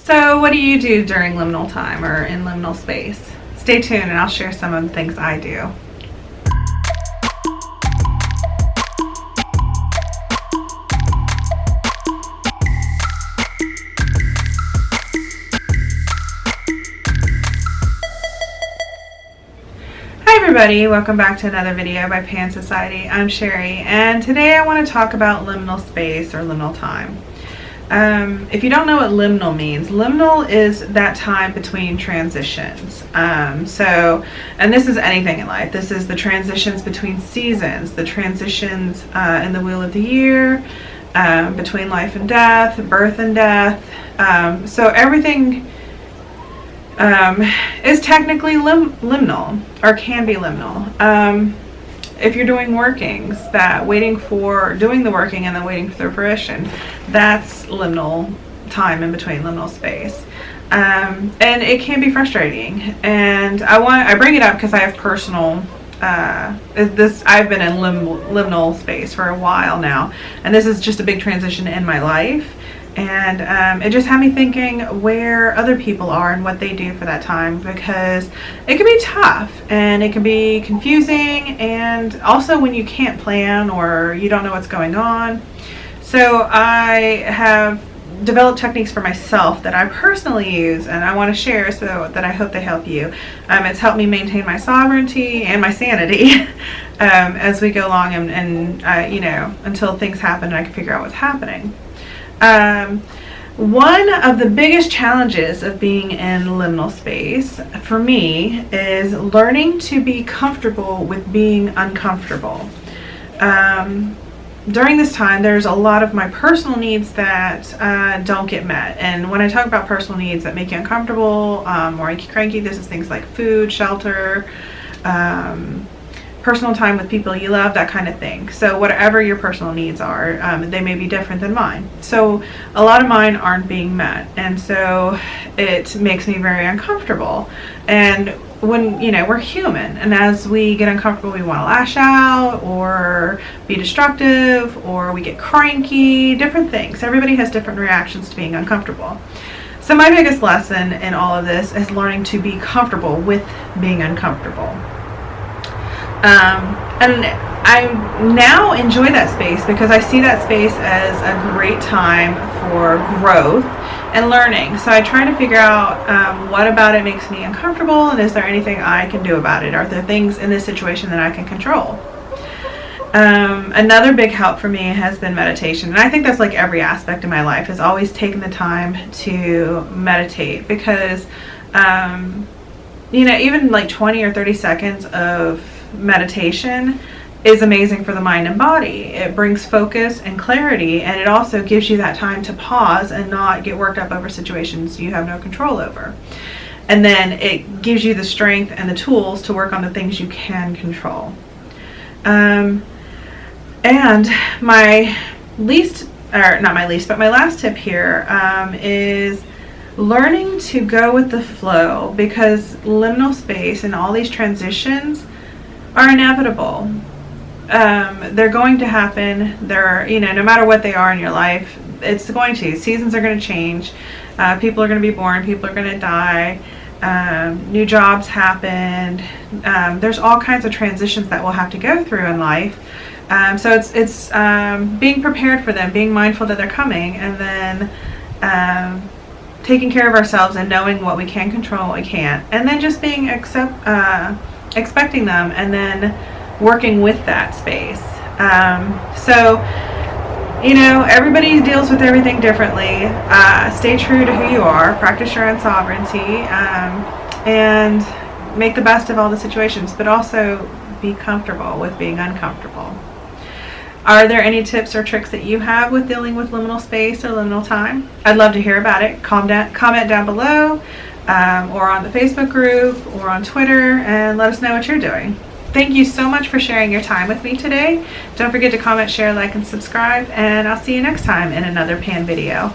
So what do you do during liminal time or in liminal space? Stay tuned and I'll share some of the things I do. Hi everybody, welcome back to another video by Pan Society. I'm Cherie, and today I want to talk about liminal space or liminal time. If you don't know what liminal means, liminal is that time between transitions. And this is anything in life. This is the transitions between seasons, the transitions in the wheel of the year, between life and death, birth and death. So everything is technically liminal, or can be liminal. If you're doing workings, doing the working and then waiting for their fruition, that's liminal time in between, liminal space. And it can be frustrating. And I bring it up because I have personal, I've been in liminal space for a while now, and this is just a big transition in my life. And it just had me thinking where other people are and what they do for that time, because it can be tough and it can be confusing, and also when you can't plan or you don't know what's going on. So I have developed techniques for myself that I personally use and I want to share, so that I hope they help you. It's helped me maintain my sovereignty and my sanity as we go along and until things happen and I can figure out what's happening. One of the biggest challenges of being in liminal space for me is learning to be comfortable with being uncomfortable. During this time, there's a lot of my personal needs that don't get met. And when I talk about personal needs that make you uncomfortable or make you cranky, this is things like food, shelter, personal time with people you love, that kind of thing. So whatever your personal needs are, they may be different than mine. So a lot of mine aren't being met, and so it makes me very uncomfortable. And when, we're human, and as we get uncomfortable, we want to lash out or be destructive, or we get cranky, different things. Everybody has different reactions to being uncomfortable. So my biggest lesson in all of this is learning to be comfortable with being uncomfortable. And I now enjoy that space because I see that space as a great time for growth and learning. So I try to figure out what about it makes me uncomfortable, and is there anything I can do about it? Are there things in this situation that I can control? Another big help for me has been meditation, and I think that's like every aspect of my life, is always taking the time to meditate, because even like 20 or 30 seconds of meditation is amazing for the mind and body. It brings focus and clarity, and it also gives you that time to pause and not get worked up over situations you have no control over. And then it gives you the strength and the tools to work on the things you can control. And my last tip here is learning to go with the flow, because liminal space and all these transitions are inevitable. They're going to happen. No matter what they are in your life, it's going to. Seasons are going to change. People are going to be born. People are going to die. New jobs happen. There's all kinds of transitions that we'll have to go through in life. So it's being prepared for them, being mindful that they're coming, and then taking care of ourselves and knowing what we can control, what we can't, and then just being expecting them, and then working with that space. Everybody deals with everything differently. Stay true to who you are, practice your own sovereignty, and make the best of all the situations, but also be comfortable with being uncomfortable. Are there any tips or tricks that you have with dealing with liminal space or liminal time? I'd love to hear about it. Comment down below, or on the Facebook group, or on Twitter, and let us know what you're doing. Thank you so much for sharing your time with me today. Don't forget to comment, share, like, and subscribe, and I'll see you next time in another Pan video.